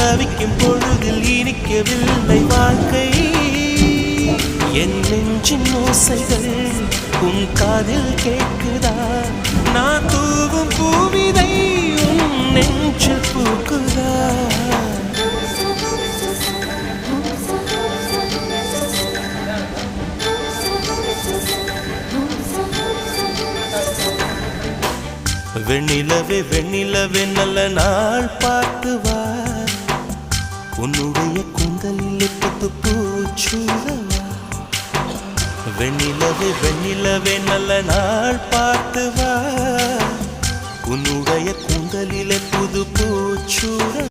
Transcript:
தவிக்கும் பொழுதில் இனிக்கவில்லை வாழ்க்கை. என் நெஞ்சின் ஓசைகள் உன் காதில் கேட்குதா? நான் தூவும் பூவிதை உன் நெஞ்சில் பூக்குதா? வெண்ணிலவே வெண்ணிலவே நல்ல நாள் பார்த்து வா, உன்னுடைய கூந்தலில் புத்து பூச்சூடவா. வெண்ணிலவே வெண்ணிலவே நல்ல நாள் பார்த்து வா, உன்னுடைய கூந்தலில் புது பூச்சூட.